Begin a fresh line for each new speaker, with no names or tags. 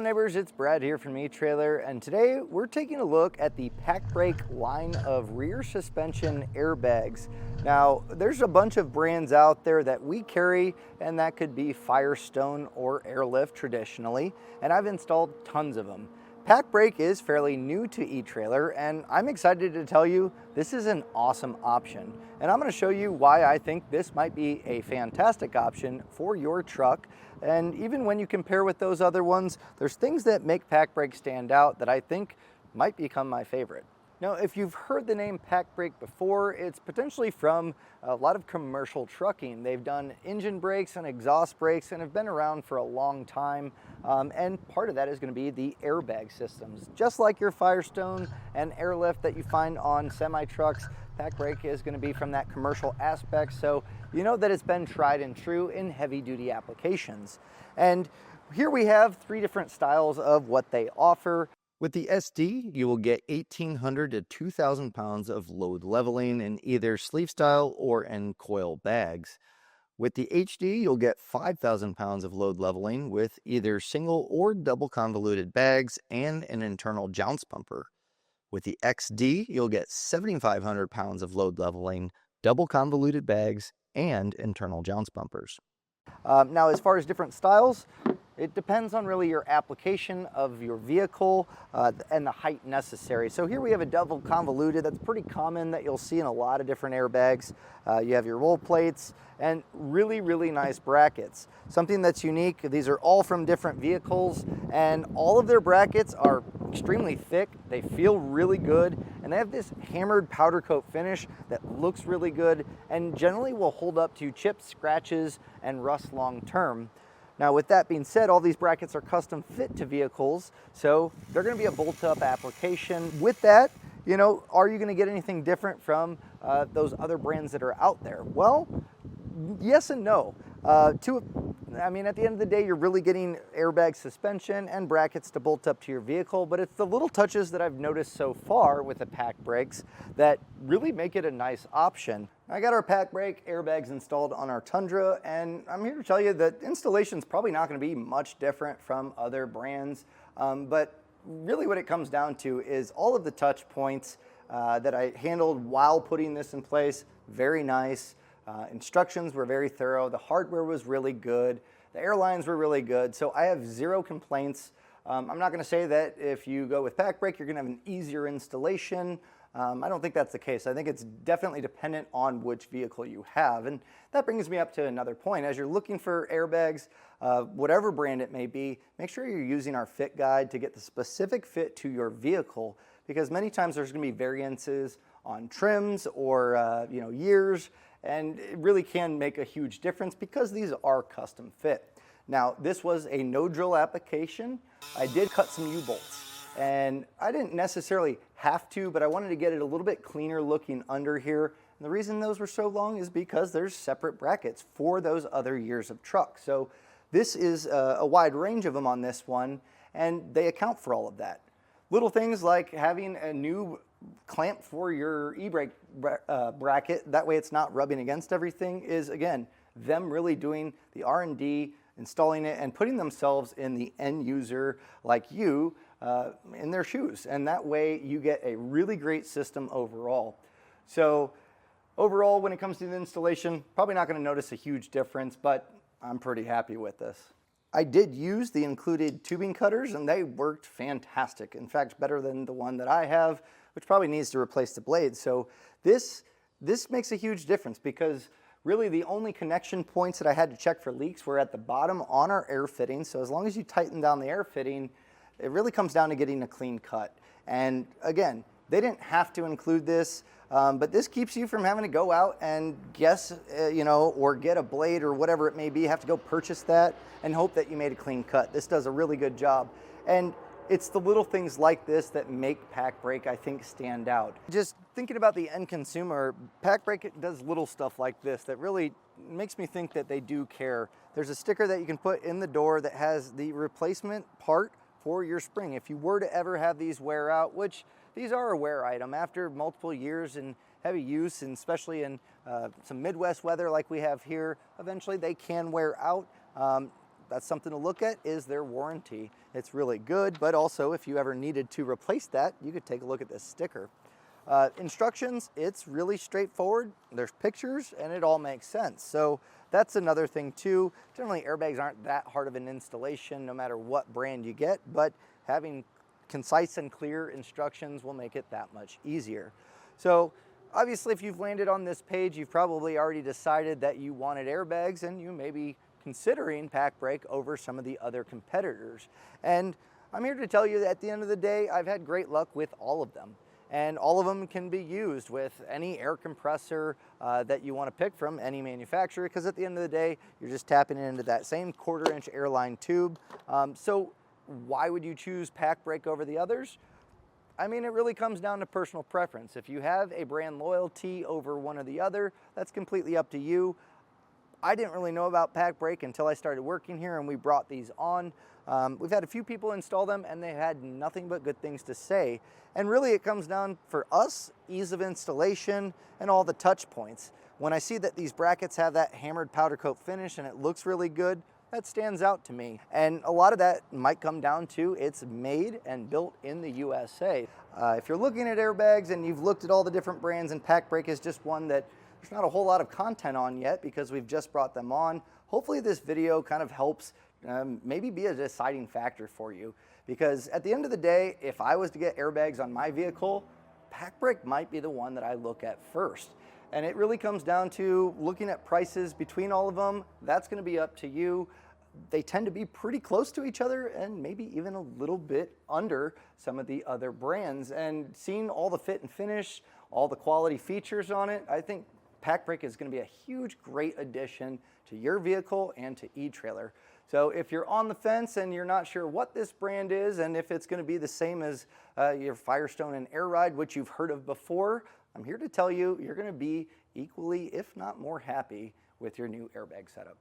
Hello neighbors, it's Brad here from eTrailer, and today we're taking a look at the Pacbrake line of rear suspension airbags. Now, there's a bunch of brands out there that we carry, and that could be Firestone or Airlift traditionally, and I've installed tons of them. Pacbrake is fairly new to eTrailer, and I'm excited to tell you this is an awesome option. And I'm going to show you why I think this might be a fantastic option for your truck. And even when you compare with those other ones, there's things that make Pacbrake stand out that I think might become my favorite. Now, if you've heard the name Pacbrake before, it's potentially from a lot of commercial trucking. They've done engine brakes and exhaust brakes and have been around for a long time. And part of that is going to be the airbag systems. Just like your Firestone and Airlift that you find on semi-trucks, Pacbrake is going to be from that commercial aspect. So you know that it's been tried and true in heavy-duty applications. And here we have three different styles of what they offer. With the SD, you will get 1,800 to 2,000 pounds of load leveling in either sleeve style or in coil bags. With the HD, you'll get 5,000 pounds of load leveling with either single or double convoluted bags and an internal jounce bumper. With the XD, you'll get 7,500 pounds of load leveling, double convoluted bags, and internal jounce bumpers. Now, as far as different styles, it depends on really your application of your vehicle and the height necessary. So here we have a double convoluted that's pretty common that you'll see in a lot of different airbags. You have your roll plates and really nice brackets. Something that's unique, these are all from different vehicles, and all of their brackets are extremely thick. They feel really good, and they have this hammered powder coat finish that looks really good and generally will hold up to chips, scratches, and rust long term. Now, with that being said, all these brackets are custom fit to vehicles, so they're going to be a bolt-up application. With that, you know, are you going to get anything different from those other brands that are out there? Well, yes and no. I mean, at the end of the day, you're really getting airbag suspension and brackets to bolt up to your vehicle, but it's the little touches that I've noticed so far with the Pacbrakes that really make it a nice option. I got our Pacbrake airbags installed on our Tundra, and I'm here to tell you that installation is probably not going to be much different from other brands, but really what it comes down to is all of the touch points that I handled while putting this in place. Very nice. Instructions were very thorough. The hardware was really good. The airlines were really good. So I have zero complaints. I'm not going to say that if you go with Pacbrake, you're going to have an easier installation. I don't think that's the case. I think it's definitely dependent on which vehicle you have. And that brings me up to another point. As you're looking for airbags, whatever brand it may be, make sure you're using our fit guide to get the specific fit to your vehicle, because many times there's going to be variances on trims or years, and it really can make a huge difference because these are custom fit. Now, this was a no drill application. I did cut some U-bolts, and I didn't necessarily have to, but I wanted to get it a little bit cleaner looking under here. And the reason those were so long is because there's separate brackets for those other years of truck. So this is a wide range of them on this one, and they account for all of that. Little things like having a new clamp for your e-brake bracket, that way it's not rubbing against everything, is again them really doing the R&D, installing it, and putting themselves in the end user like you in their shoes, and that way you get a really great system overall. So overall, when it comes to the installation, probably not going to notice a huge difference, but I'm pretty happy with this. I did use the included tubing cutters, and they worked fantastic. In fact, better than the one that I have, which probably needs to replace the blade. So this makes a huge difference, because really the only connection points that I had to check for leaks were at the bottom on our air fitting. So as long as you tighten down the air fitting, it really comes down to getting a clean cut. And again, they didn't have to include this, but this keeps you from having to go out and guess, or get a blade or whatever it may be, have to go purchase that and hope that you made a clean cut. This does a really good job. And it's the little things like this that make Pacbrake, I think, stand out. Just thinking about the end consumer, Pacbrake does little stuff like this that really makes me think that they do care. There's a sticker that you can put in the door that has the replacement part for your spring. If you were to ever have these wear out, which these are a wear item after multiple years in heavy use, and especially in some Midwest weather like we have here, eventually they can wear out. that's something to look at, is their warranty. It's really good, but also if you ever needed to replace that, you could take a look at this sticker. Instructions, it's really straightforward. There's pictures and it all makes sense. So that's another thing too. Generally airbags aren't that hard of an installation no matter what brand you get, but having concise and clear instructions will make it that much easier. So obviously if you've landed on this page, you've probably already decided that you wanted airbags and you may be considering Pacbrake over some of the other competitors. And I'm here to tell you that at the end of the day, I've had great luck with all of them. And all of them can be used with any air compressor that you want to pick from any manufacturer, because at the end of the day, you're just tapping into that same 1/4-inch airline tube. So why would you choose Pacbrake over the others? I mean, it really comes down to personal preference. If you have a brand loyalty over one or the other, that's completely up to you. I didn't really know about Pacbrake until I started working here and we brought these on. We've had a few people install them and they had nothing but good things to say. And really it comes down for us, ease of installation and all the touch points. When I see that these brackets have that hammered powder coat finish and it looks really good, that stands out to me. And a lot of that might come down to it's made and built in the USA. If you're looking at airbags and you've looked at all the different brands, and Pacbrake is just one that there's not a whole lot of content on yet because we've just brought them on. Hopefully this video kind of helps maybe be a deciding factor for you, because at the end of the day, if I was to get airbags on my vehicle, Pacbrake might be the one that I look at first. And it really comes down to looking at prices between all of them. That's going to be up to you. They tend to be pretty close to each other and maybe even a little bit under some of the other brands. And seeing all the fit and finish, all the quality features on it, I think Pacbrake is going to be a huge, great addition to your vehicle and to eTrailer. So if you're on the fence and you're not sure what this brand is and if it's going to be the same as your Firestone and Air Ride, which you've heard of before, I'm here to tell you you're going to be equally, if not more happy with your new airbag setup.